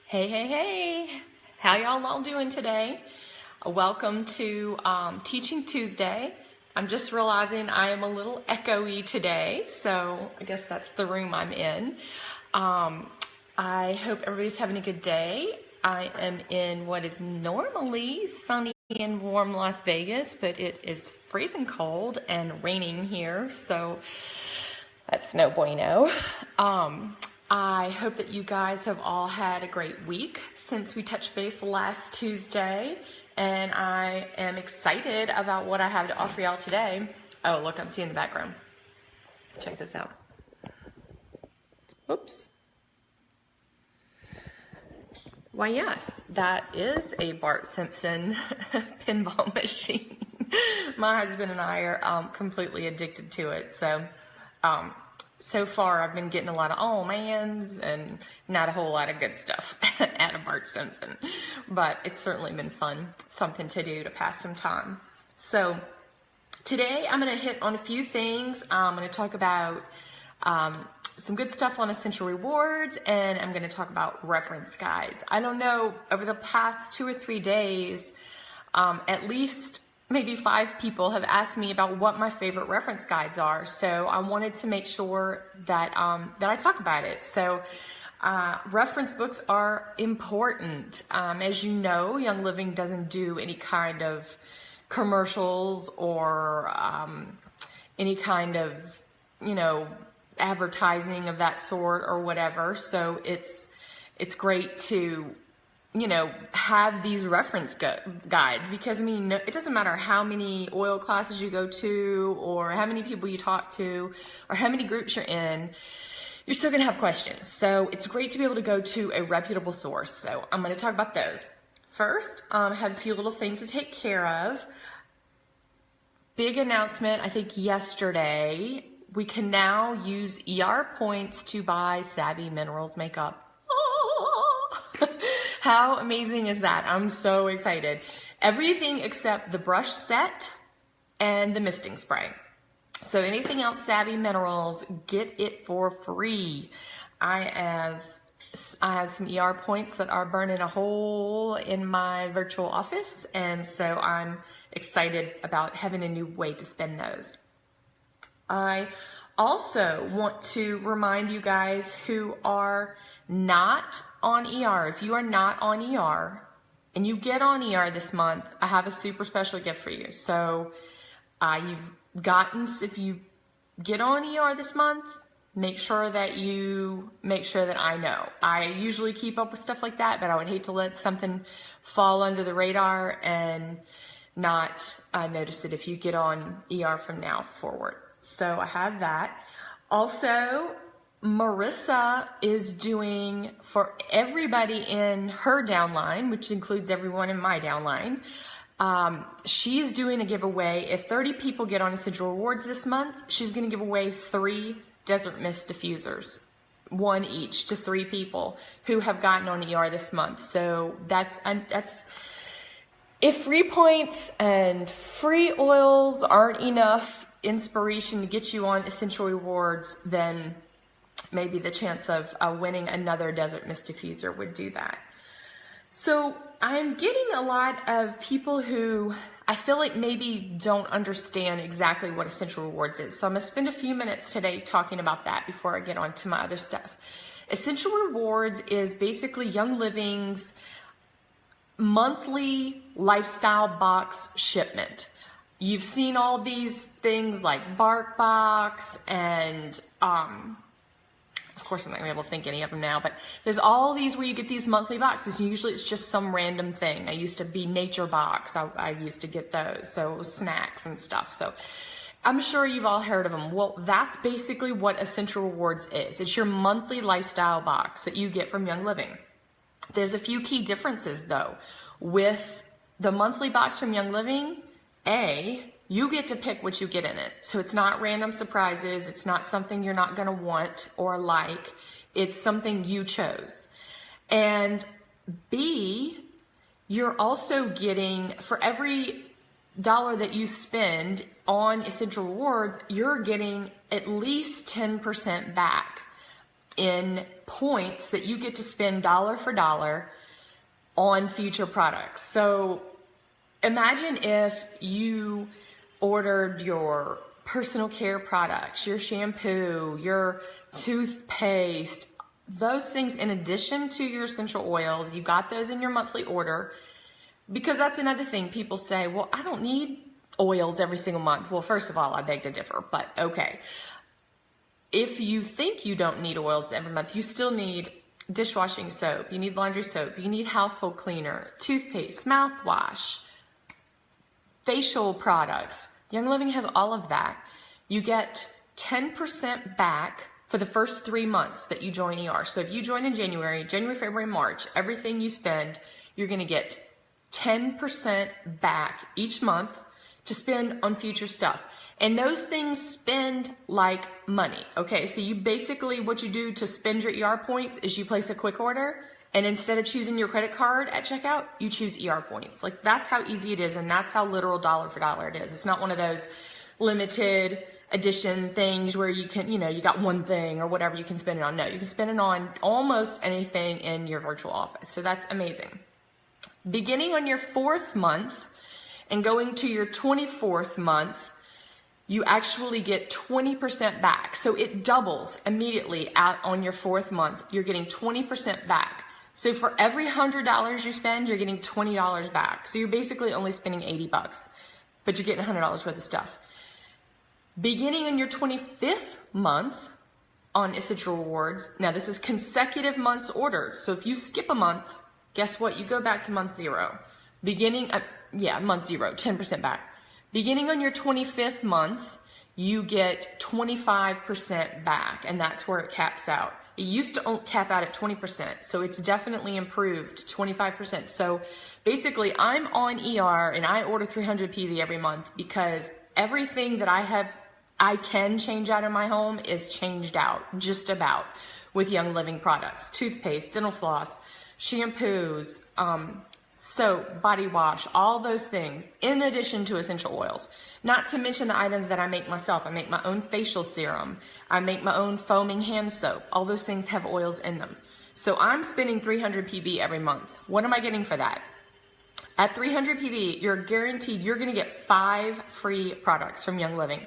Hey, hey, hey. How y'all all doing today? Welcome to Teaching Tuesday. I'm just realizing I am a little echoey today, so I guess that's the room I'm in. I hope everybody's having a good day. I am in what is normally sunny and warm Las Vegas, but it is freezing cold and raining here, so that's no bueno. I hope that you guys have all had a great week since we touched base last Tuesday, and I am excited about what I have to offer y'all today. Oh, look, I'm seeing the background. Check this out. Oops. Why, yes, that is a Bart Simpson pinball machine. My husband and I are completely addicted to it, so far, I've been getting a lot of oh mans and not a whole lot of good stuff out of Bart Simpson. But it's certainly been fun, something to do to pass some time. So today I'm going to hit on a few things. I'm going to talk about some good stuff on essential rewards, and I'm going to talk about reference guides. I don't know, over the past 2 or 3 days, at least maybe 5 people have asked me about what my favorite reference guides are. So I wanted to make sure that that I talk about it. So reference books are important. As you know, Young Living doesn't do any kind of commercials or any kind of, advertising of that sort or whatever. So it's great to have these reference guides, because it doesn't matter how many oil classes you go to or how many people you talk to or how many groups you're in, you're still going to have questions. So it's great to be able to go to a reputable source. So I'm going to talk about those. First, I have a few little things to take care of. Big announcement, I think yesterday, we can now use ER points to buy Savvy Minerals makeup. How amazing is that? I'm so excited. Everything except the brush set and the misting spray. So anything else Savvy Minerals, get it for free. I have some ER points that are burning a hole in my virtual office, and so I'm excited about having a new way to spend those. I also want to remind you guys who are not on ER. If you are not on ER and you get on ER this month, I have a super special gift for you. So if you get on ER this month, make sure that I know. I usually keep up with stuff like that, but I would hate to let something fall under the radar and not notice it if you get on ER from now forward. So I have that. Also, Marissa is doing, for everybody in her downline, which includes everyone in my downline, she's doing a giveaway. If 30 people get on Essential Rewards this month, she's going to give away 3 Desert Mist diffusers, 1 each to 3 people who have gotten on ER this month. So that's if free points and free oils aren't enough inspiration to get you on Essential Rewards, then maybe the chance of winning another Desert Mist diffuser would do that. So I'm getting a lot of people who I feel like maybe don't understand exactly what Essential Rewards is. So I'm going to spend a few minutes today talking about that before I get on to my other stuff. Essential Rewards is basically Young Living's monthly lifestyle box shipment. You've seen all these things like Bark Box and of course, I'm not going to be able to think any of them now, but there's all these where you get these monthly boxes. Usually it's just some random thing. I used to be Nature Box. I used to get those. So it was snacks and stuff. So I'm sure you've all heard of them. Well, that's basically what Essential Rewards is. It's your monthly lifestyle box that you get from Young Living. There's a few key differences, though. With the monthly box from Young Living, you get to pick what you get in it. So it's not random surprises. It's not something you're not going to want or like. It's something you chose. And B, you're also getting, for every dollar that you spend on Essential Rewards, you're getting at least 10% back. in points that you get to spend dollar for dollar on future products. So imagine if you ordered your personal care products, your shampoo, your toothpaste, those things in addition to your essential oils. You got those in your monthly order, because that's another thing. People say, well, I don't need oils every single month. Well, first of all, I beg to differ, but okay. If you think you don't need oils every month, you still need dishwashing soap, you need laundry soap, you need household cleaner, toothpaste, mouthwash, facial products. Young Living has all of that. You get 10% back for the first 3 months that you join ER. So if you join in January, February, March, everything you spend, you're going to get 10% back each month to spend on future stuff. And those things spend like money. Okay, so you basically, what you do to spend your ER points is you place a quick order, and instead of choosing your credit card at checkout, you choose ER points. Like, that's how easy it is, and that's how literal dollar for dollar it is. It's not one of those limited edition things where you can, you got one thing or whatever you can spend it on. No, you can spend it on almost anything in your virtual office. So that's amazing. Beginning on your 4th month and going to your 24th month, you actually get 20% back. So it doubles immediately out on your 4th month. You're getting 20% back. So for every $100 you spend, you're getting $20 back. So you're basically only spending $80, but you're getting $100 worth of stuff. Beginning on your 25th month on Essential Rewards, now this is consecutive months ordered. So if you skip a month, guess what? You go back to month 0. Month 0, 10% back. Beginning on your 25th month, you get 25% back, and that's where it caps out. It used to cap out at 20%, so it's definitely improved to 25%. So basically, I'm on ER, and I order 300 PV every month because everything that I can change out in my home is changed out, just about, with Young Living products. Toothpaste, dental floss, shampoos, soap, body wash, all those things, in addition to essential oils. Not to mention the items that I make myself. I make my own facial serum. I make my own foaming hand soap. All those things have oils in them. So I'm spending 300 PV every month. What am I getting for that? At 300 PV, you're guaranteed you're going to get 5 free products from Young Living.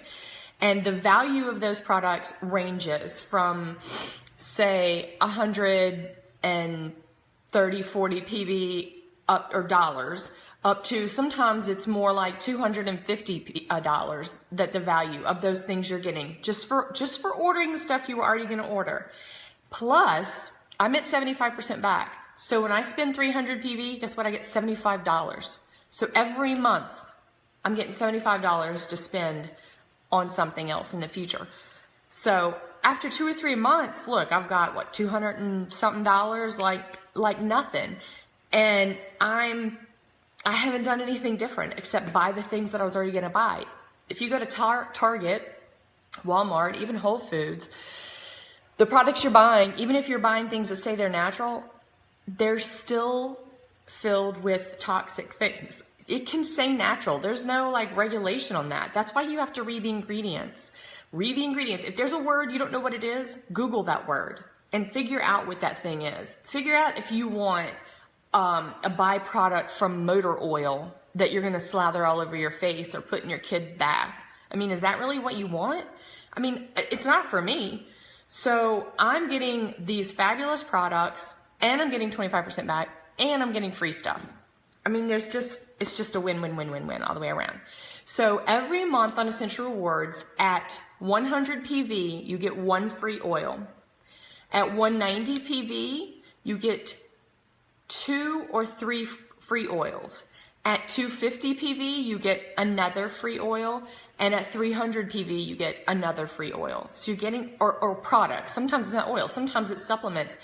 And the value of those products ranges from, say, 130, 40 PV up, or dollars, up to sometimes it's more like $250 that the value of those things you're getting just for ordering the stuff you were already going to order. Plus, I'm at 75% back. So when I spend 300 PV, guess what? I get $75. So every month, I'm getting $75 to spend on something else in the future. So after 2 or 3 months, look, I've got what, $200 and something, like nothing. And I haven't done anything different except buy the things that I was already going to buy. If you go to Target, Walmart, even Whole Foods, the products you're buying, even if you're buying things that say they're natural, they're still filled with toxic things. It can say natural. There's no regulation on that. That's why you have to read the ingredients. Read the ingredients. If there's a word you don't know what it is, Google that word and figure out what that thing is. Figure out if you want a byproduct from motor oil that you're going to slather all over your face or put in your kid's bath. I mean, is that really what you want? I mean, it's not for me. So I'm getting these fabulous products, and I'm getting 25% back, and I'm getting free stuff. I mean, it's just a win-win-win-win-win all the way around. So every month on Essential Rewards, at 100 PV, you get 1 free oil. At 190 PV, you get 2 or 3 free oils. At 250 PV, you get another free oil. And at 300 PV, you get another free oil. So you're getting, or products. Sometimes it's not oil, sometimes it's supplements.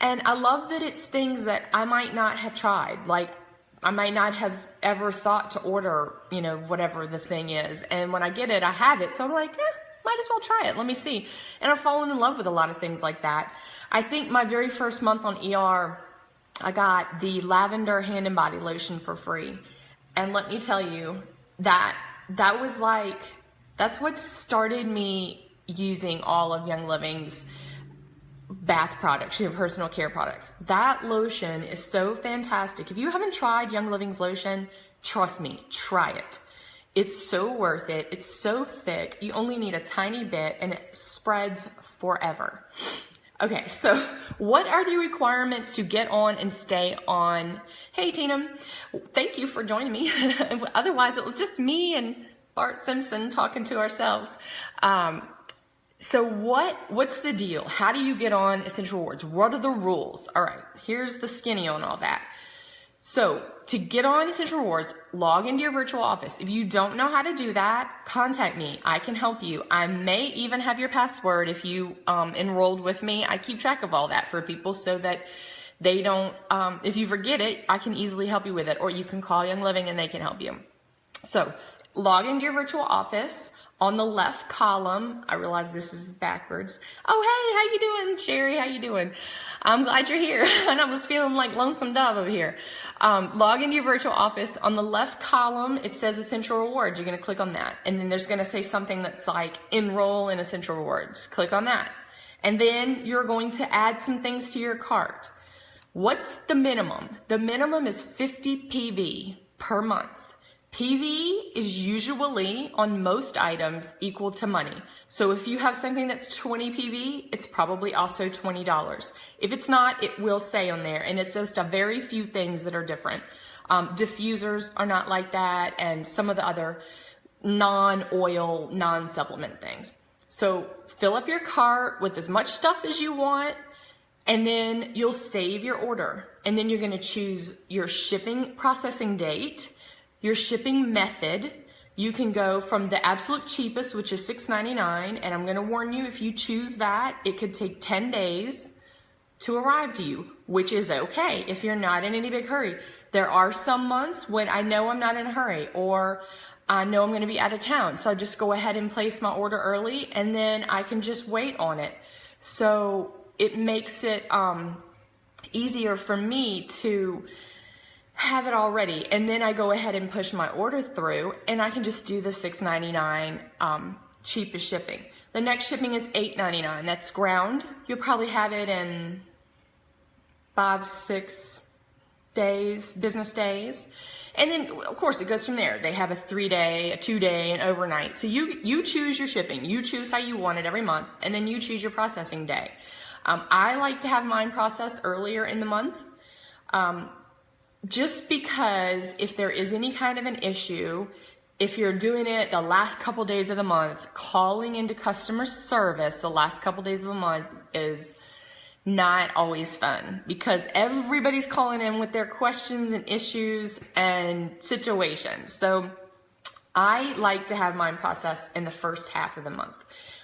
And I love that it's things that I might not have tried. Like, I might not have ever thought to order, whatever the thing is. And when I get it, I have it. So I'm like, might as well try it. Let me see. And I've fallen in love with a lot of things like that. I think my very first month on ER, I got the lavender hand and body lotion for free. And let me tell you, that was that's what started me using all of Young Living's bath products, your personal care products. That lotion is so fantastic. If you haven't tried Young Living's lotion, trust me, try it. It's so worth it. It's so thick. You only need a tiny bit and it spreads forever. Okay, so what are the requirements to get on and stay on? Hey, Tina, thank you for joining me. Otherwise, it was just me and Bart Simpson talking to ourselves. So what's the deal? How do you get on Essential Rewards? What are the rules? All right, here's the skinny on all that. So to get on Essential Rewards, log into your virtual office. If you don't know how to do that, contact me. I can help you. I may even have your password if you enrolled with me. I keep track of all that for people so that they don't, if you forget it, I can easily help you with it. Or you can call Young Living and they can help you. So log into your virtual office. On the left column, I realize this is backwards. Oh, hey, how you doing, Sherry? How you doing? I'm glad you're here. And I was feeling like Lonesome Dove over here. Log into your virtual office. On the left column, it says Essential Rewards. You're going to click on that. And then there's going to say something that's like enroll in Essential Rewards. Click on that. And then you're going to add some things to your cart. What's the minimum? The minimum is 50 PV per month. PV is usually, on most items, equal to money. So if you have something that's 20 PV, it's probably also $20. If it's not, it will say on there, and it's just a very few things that are different. Diffusers are not like that, and some of the other non-oil, non-supplement things. So fill up your cart with as much stuff as you want, and then you'll save your order. And then you're going to choose your shipping processing date, your shipping method. You can go from the absolute cheapest, which is $6.99, and I'm going to warn you, if you choose that, it could take 10 days to arrive to you, which is okay if you're not in any big hurry. There are some months when I know I'm not in a hurry, or I know I'm going to be out of town, so I just go ahead and place my order early, and then I can just wait on it. So it makes it easier for me to have it all ready, and then I go ahead and push my order through, and I can just do the $6.99 cheapest shipping. The next shipping is $8.99. That's ground. You'll probably have it in 5-6 days, business days, and then of course it goes from there. They have a 3-day, a 2-day, and overnight. So you choose your shipping. You choose how you want it every month, and then you choose your processing day. I like to have mine processed earlier in the month. Just because if there is any kind of an issue, if you're doing it the last couple days of the month, calling into customer service the last couple days of the month is not always fun, because everybody's calling in with their questions and issues and situations. So I like to have mine processed in the first half of the month.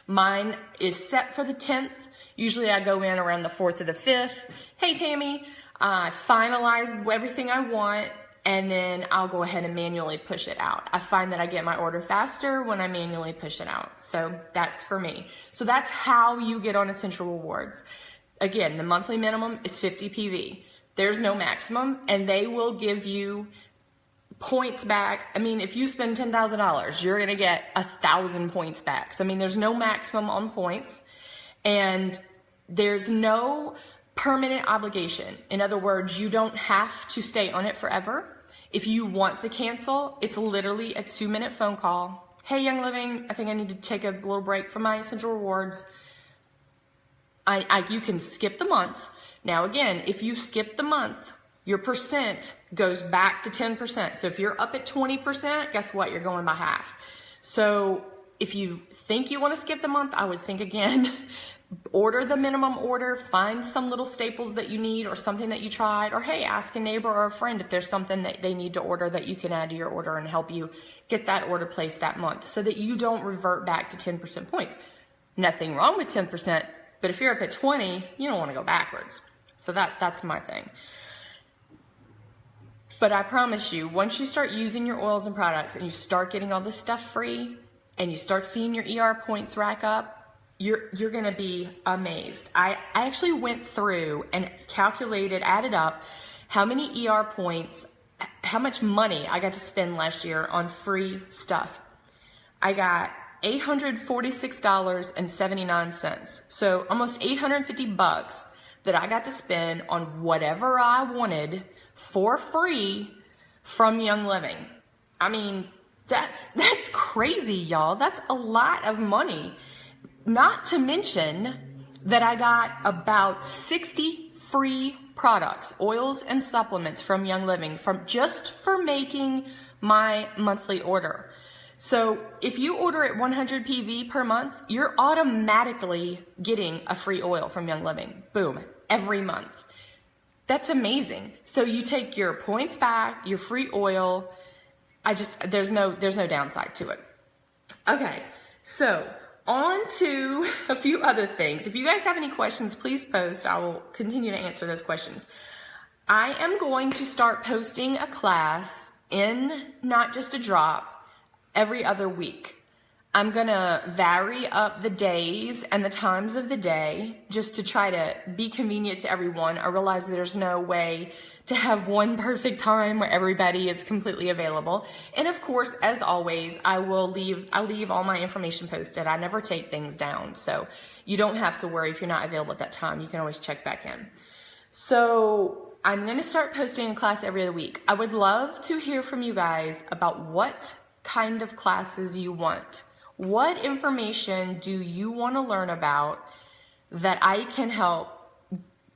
Mine is set for the 10th. Usually I go in around the 4th or the 5th. Hey, Tammy. I finalize everything I want, and then I'll go ahead and manually push it out. I find that I get my order faster when I manually push it out. So that's for me. So that's how you get on Essential Rewards. Again, the monthly minimum is 50 PV. There's no maximum, and they will give you points back. I mean, if you spend $10,000, you're going to get 1,000 points back. So, I mean, there's no maximum on points, and there's no permanent obligation. In other words, you don't have to stay on it forever. If you want to cancel, it's literally a 2-minute phone call. Hey, Young Living, I think I need to take a little break from my Essential Rewards. You can skip the month. Now again, if you skip the month, your percent goes back to 10%. So if you're up at 20%, guess what? You're going by half. So if you think you want to skip the month, I would think again. Order the minimum order, find some little staples that you need or something that you tried, or hey, ask a neighbor or a friend if there's something that they need to order that you can add to your order and help you get that order placed that month so that you don't revert back to 10% points. Nothing wrong with 10%, but if you're up at 20, you don't want to go backwards. So that's my thing. But I promise you, once you start using your oils and products and you start getting all this stuff free and you start seeing your ER points rack up, you're going to be amazed. I actually went through and calculated, added up how many ER points, how much money I got to spend last year on free stuff. I got $846.79. So almost $850 that I got to spend on whatever I wanted for free from Young Living. I mean, that's crazy, y'all. That's a lot of money. Not to mention that I got about 60 free products, oils and supplements from Young Living just for making my monthly order. So if you order at 100 PV per month, you're automatically getting a free oil from Young Living. Boom, every month. That's amazing. So you take your points back, your free oil. There's no downside to it. Okay, so on to a few other things. If you guys have any questions, please post. I will continue to answer those questions. I am going to start posting a class in Not Just a Drop every other week. I'm gonna vary up the days and the times of the day just to try to be convenient to everyone. I realize there's no way to have one perfect time where everybody is completely available. And of course, as always, I leave all my information posted. I never take things down. So you don't have to worry if you're not available at that time. You can always check back in. So I'm gonna start posting a class every other week. I would love to hear from you guys about what kind of classes you want. What information do you want to learn about that I can help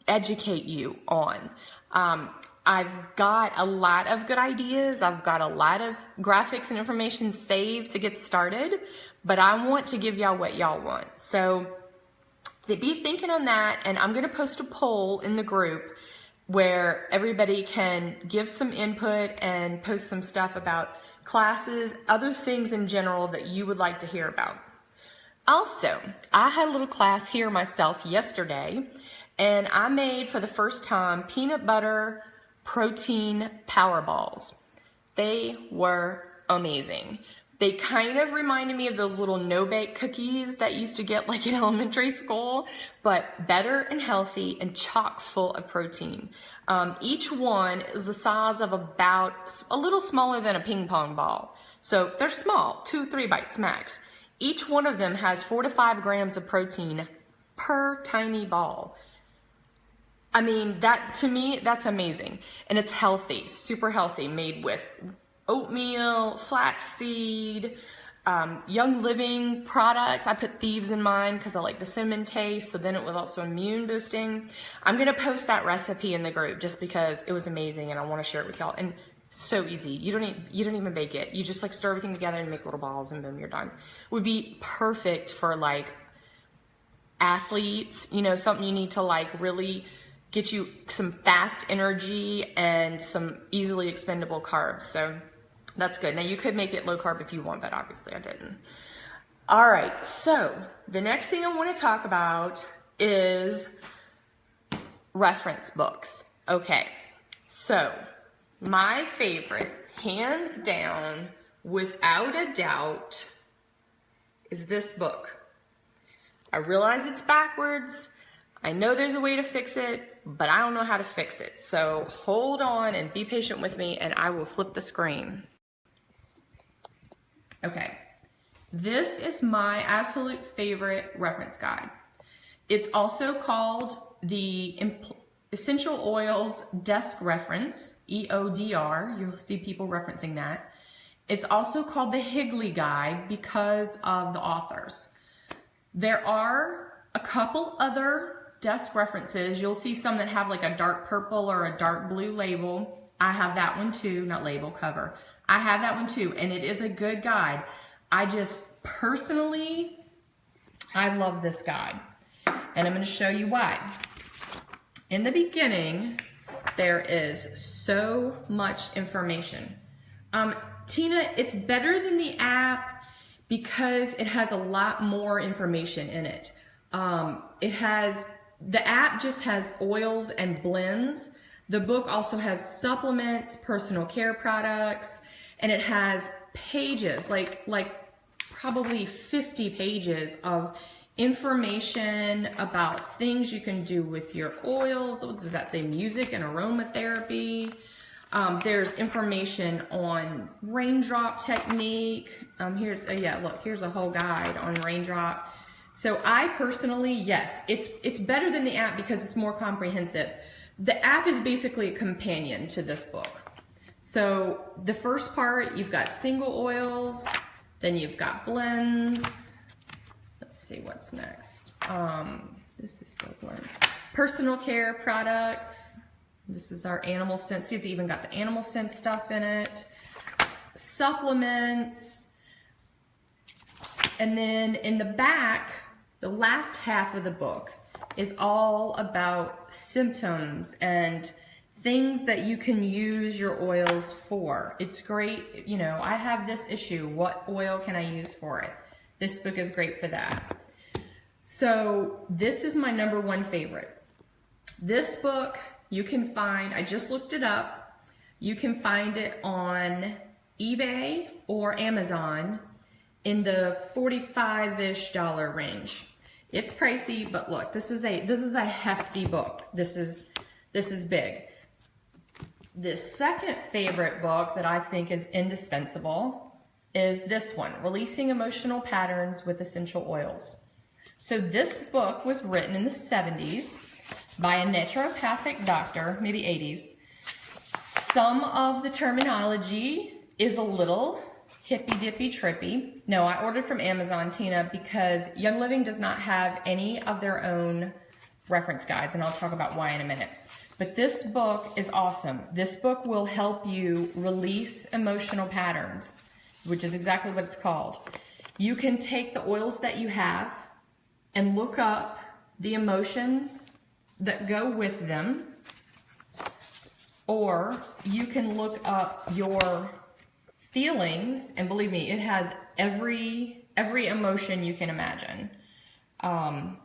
educate you on? I've got a lot of good ideas. I've got a lot of graphics and information saved to get started, but I want to give y'all what y'all want. So be thinking on that, and I'm going to post a poll in the group where everybody can give some input and post some stuff about classes, other things in general that you would like to hear about. Also, I had a little class here myself yesterday, and I made for the first time peanut butter protein power balls. They were amazing. They kind of reminded me of those little no-bake cookies that you used to get like in elementary school, but better and healthy and chock full of protein. Each one is the size of about a little smaller than a ping pong ball. So they're small, 2-3 bites max. Each one of them has 4 to 5 grams of protein per tiny ball. I mean, that to me, that's amazing. And it's healthy, super healthy, made with oatmeal, flaxseed, Young Living products. I put thieves in mine because I like the cinnamon taste, so then it was also immune boosting. I'm gonna post that recipe in the group just because it was amazing and I wanna share it with y'all. And so easy, you don't even bake it. You just like stir everything together and make little balls and boom, you're done. Would be perfect for like athletes, you know, something you need to like really get you some fast energy and some easily expendable carbs. So that's good. Now you could make it low carb if you want, but obviously I didn't. All right, so the next thing I want to talk about is reference books. Okay, so my favorite, hands down, without a doubt, is this book. I realize it's backwards. I know there's a way to fix it, but I don't know how to fix it. So hold on and be patient with me and I will flip the screen. Okay, this is my absolute favorite reference guide. It's also called the Essential Oils Desk Reference, EODR. You'll see people referencing that. It's also called the Higley Guide because of the authors. There are a couple other desk references. You'll see some that have like a dark purple or a dark blue label. I have that one too, not label, cover. I have that one too, and it is a good guide. I just personally, I love this guide, and I'm going to show you why. In the beginning, there is so much information. Tina, it's better than the app because it has a lot more information in it. The app just has oils and blends. The book also has supplements, personal care products, and it has pages, like probably 50 pages of information about things you can do with your oils. What does that say? Music and aromatherapy. There's information on raindrop technique. Here's a whole guide on raindrop. So I personally, yes, it's better than the app because it's more comprehensive. The app is basically a companion to this book. So the first part, you've got single oils, then you've got blends. Let's see what's next. This is still blends. Personal care products. This is our animal scent. See, it's even got the animal scent stuff in it. Supplements. And then in the back, the last half of the book is all about symptoms and things that you can use your oils for. It's great. You know, I have this issue. What oil can I use for it? This book is great for that. So this is my #1 favorite. This book you can find, I just looked it up, you can find it on eBay or Amazon in the $45-ish range. It's pricey, but look, this is a hefty book. This is big. The second favorite book that I think is indispensable is this one, Releasing Emotional Patterns with Essential Oils. So this book was written in the 70s by a naturopathic doctor, maybe 80s. Some of the terminology is a little hippy-dippy trippy. No, I ordered from Amazon, Tina, because Young Living does not have any of their own reference guides, and I'll talk about why in a minute. But this book is awesome. This book will help you release emotional patterns, which is exactly what it's called. You can take the oils that you have and look up the emotions that go with them, or you can look up your feelings, and believe me, it has every emotion you can imagine. And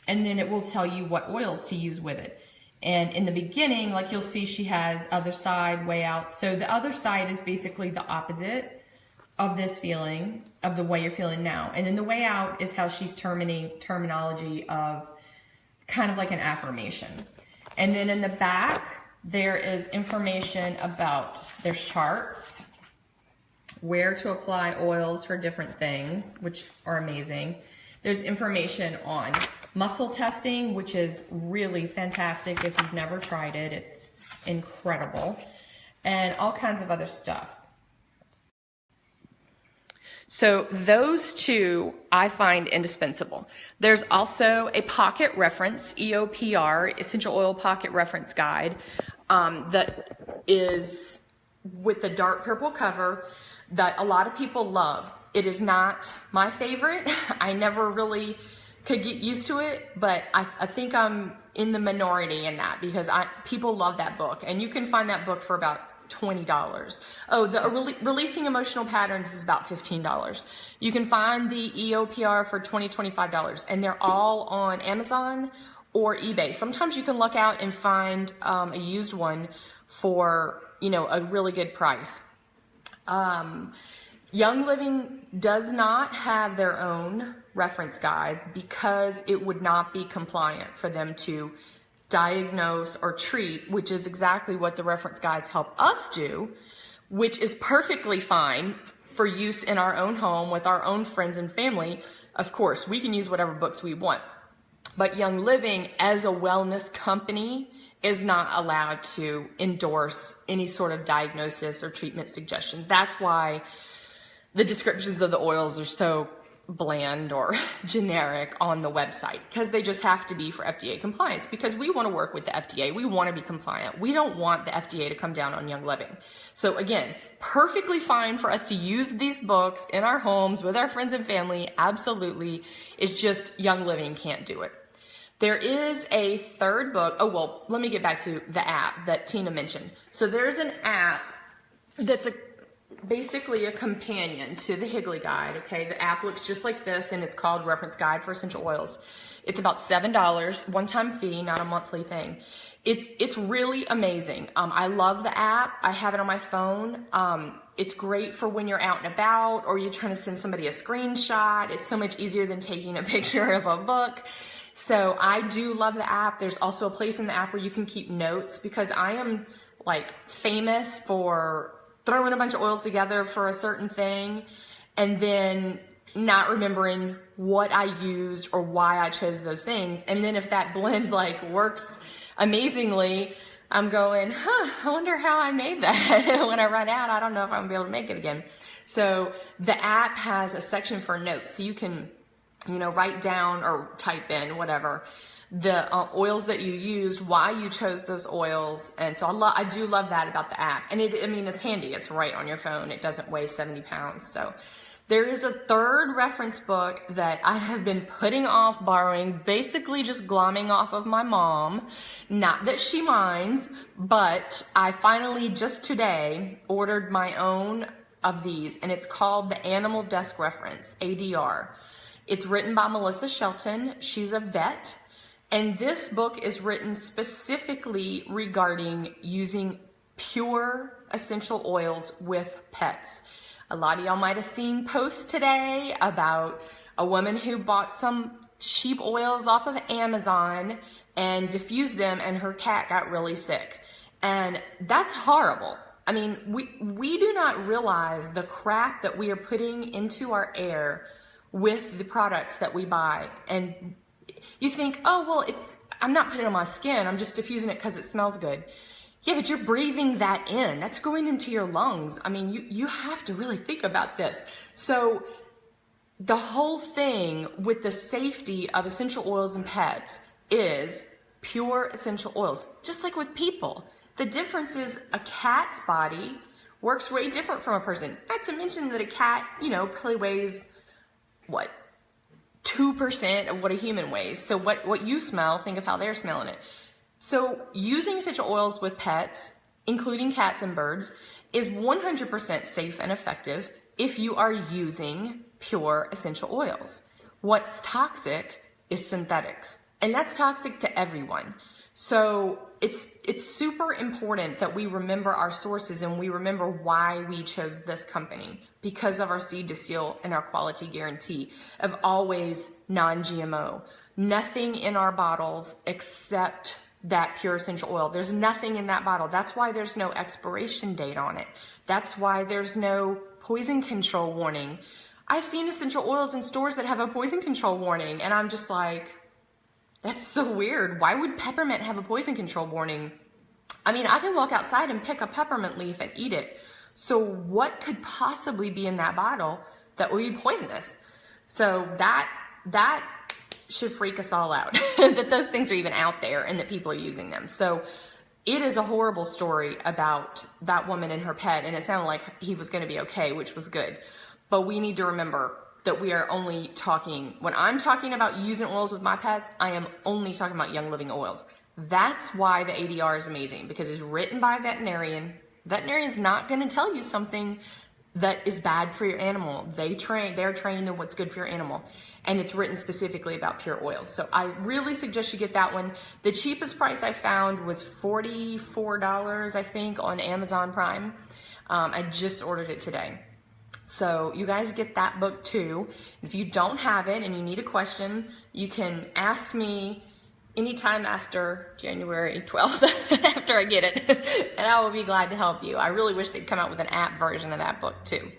then it will tell you what oils to use with it. And in the beginning, like you'll see, she has other side, way out. So the other side is basically the opposite of this feeling, of the way you're feeling now. And then the way out is how she's terminology of kind of like an affirmation. And then in the back, there is information about, there's charts, where to apply oils for different things, which are amazing. There's information on muscle testing, which is really fantastic if you've never tried it. It's incredible. And all kinds of other stuff. So those two I find indispensable. There's also a pocket reference, EOPR, Essential Oil Pocket Reference Guide, that is with the dark purple cover that a lot of people love. It is not my favorite. I never really could get used to it, but I think I'm in the minority in that because people love that book, and you can find that book for about $20. Oh, the Releasing Emotional Patterns is about $15. You can find the EOPR for $20, $25, and they're all on Amazon or eBay. Sometimes you can look out and find a used one for, you know, a really good price. Young Living does not have their own reference guides because it would not be compliant for them to diagnose or treat, which is exactly what the reference guides help us do, which is perfectly fine for use in our own home with our own friends and family. Of course, we can use whatever books we want. But Young Living, as a wellness company, is not allowed to endorse any sort of diagnosis or treatment suggestions. That's why the descriptions of the oils are so bland or generic on the website, because they just have to be for FDA compliance, because we want to work with the FDA. We want to be compliant. We don't want the FDA to come down on Young Living. So again, perfectly fine for us to use these books in our homes with our friends and family. Absolutely. It's just Young Living can't do it. There is a third book. Oh, well, let me get back to the app that Tina mentioned. So there's an app that's basically a companion to the Higley Guide, okay? The app looks just like this, and it's called Reference Guide for Essential Oils. It's about $7, one-time fee, not a monthly thing. It's really amazing. I love the app. I have it on my phone. It's great for when you're out and about or you're trying to send somebody a screenshot. It's so much easier than taking a picture of a book. So I do love the app. There's also a place in the app where you can keep notes, because I am like famous for throwing a bunch of oils together for a certain thing and then not remembering what I used or why I chose those things. And then if that blend like works amazingly, I'm going, I wonder how I made that. When I run out, I don't know if I'm gonna be able to make it again. So the app has a section for notes, so you can, write down or type in whatever the oils that you used, why you chose those oils. And so I do love that about the app. And it's handy. It's right on your phone. It doesn't weigh 70 pounds. So there is a third reference book that I have been putting off borrowing, basically just glomming off of my mom. Not that she minds, but I finally just today ordered my own of these, and it's called the Animal Desk Reference, ADR. It's written by Melissa Shelton. She's a vet. And this book is written specifically regarding using pure essential oils with pets. A lot of y'all might have seen posts today about a woman who bought some sheep oils off of Amazon and diffused them, and her cat got really sick. And that's horrible. We do not realize the crap that we are putting into our air with the products that we buy. And you think, I'm not putting it on my skin, I'm just diffusing it because it smells good. Yeah, but you're breathing that in. That's going into your lungs. You have to really think about this. So the whole thing with the safety of essential oils in pets is pure essential oils, just like with people. The difference is a cat's body works way different from a person. Not to mention that a cat, probably weighs, 2% of what a human weighs. So what you smell, think of how they're smelling it. So using essential oils with pets, including cats and birds, is 100% safe and effective if you are using pure essential oils. What's toxic is synthetics, and that's toxic to everyone. So it's super important that we remember our sources and we remember why we chose this company, because of our seed to seal and our quality guarantee of always non-GMO. Nothing in our bottles except that pure essential oil. There's nothing in that bottle. That's why there's no expiration date on it. That's why there's no poison control warning. I've seen essential oils in stores that have a poison control warning, and I'm just like, that's so weird. Why would peppermint have a poison control warning? I can walk outside and pick a peppermint leaf and eat it. So what could possibly be in that bottle that would be poisonous? So that should freak us all out, that those things are even out there and that people are using them. So it is a horrible story about that woman and her pet, and it sounded like he was going to be okay, which was good. But we need to remember that we are only talking, when I'm talking about using oils with my pets, I am only talking about Young Living oils. That's why the ADR is amazing, because it's written by a veterinarian. Veterinarian's not going to tell you something that is bad for your animal. They're trained in what's good for your animal. And it's written specifically about pure oils. So I really suggest you get that one. The cheapest price I found was $44, I think, on Amazon Prime. I just ordered it today. So you guys get that book too. If you don't have it and you need a question, you can ask me anytime after January 12th, after I get it, and I will be glad to help you. I really wish they'd come out with an app version of that book too.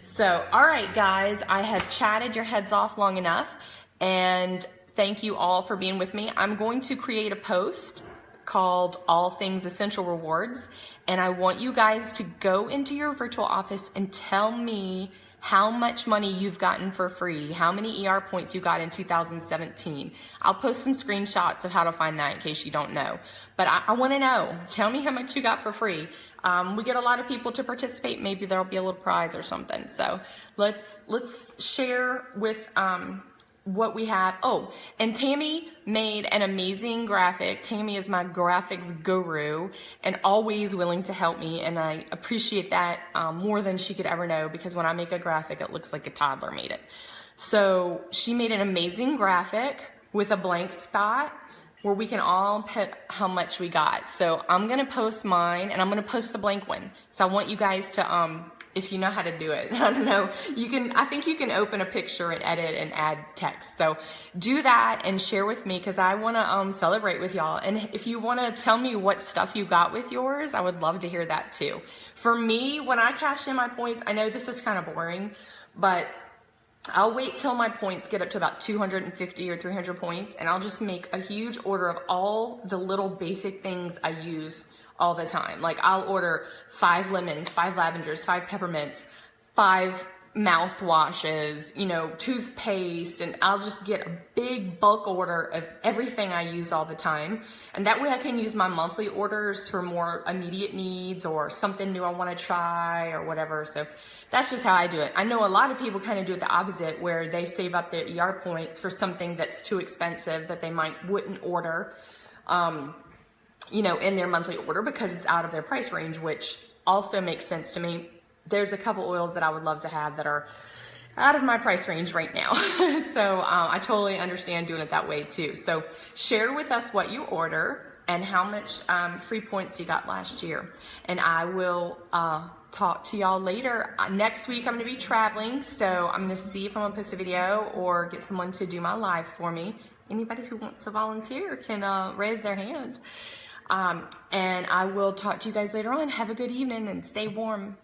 So, all right, guys, I have chatted your heads off long enough, and thank you all for being with me. I'm going to create a post called All Things Essential Rewards, and I want you guys to go into your virtual office and tell me how much money you've gotten for free, how many ER points you got in 2017. I'll post some screenshots of how to find that in case you don't know. But I want to know. Tell me how much you got for free. We get a lot of people to participate. Maybe there'll be a little prize or something. So let's share with what we have. Oh, and Tammy made an amazing graphic. Tammy is my graphics guru and always willing to help me, and I appreciate that more than she could ever know, because when I make a graphic, it looks like a toddler made it. So she made an amazing graphic with a blank spot where we can all put how much we got. So I'm gonna post mine, and I'm gonna post the blank one. So I want you guys to, if you know how to do it, I don't know, I think you can open a picture and edit and add text. So do that and share with me, because I wanna celebrate with y'all. And if you wanna tell me what stuff you got with yours, I would love to hear that too. For me, when I cash in my points, I know this is kind of boring, but I'll wait till my points get up to about 250 or 300 points, and I'll just make a huge order of all the little basic things I use all the time. Like I'll order 5 lemons, 5 lavenders, 5 peppermints, 5 mouthwashes, you know, toothpaste, and I'll just get a big bulk order of everything I use all the time. And that way I can use my monthly orders for more immediate needs or something new I want to try or whatever. So that's just how I do it. I know a lot of people kind of do it the opposite, where they save up their ER points for something that's too expensive that they wouldn't order, you know, in their monthly order because it's out of their price range, which also makes sense to me. There's a couple oils that I would love to have that are out of my price range right now. So I totally understand doing it that way too. So share with us what you order and how much free points you got last year. And I will talk to y'all later. Next week I'm gonna be traveling, so I'm gonna see if I'm gonna post a video or get someone to do my live for me. Anybody who wants to volunteer can raise their hand. And I will talk to you guys later on. Have a good evening and stay warm.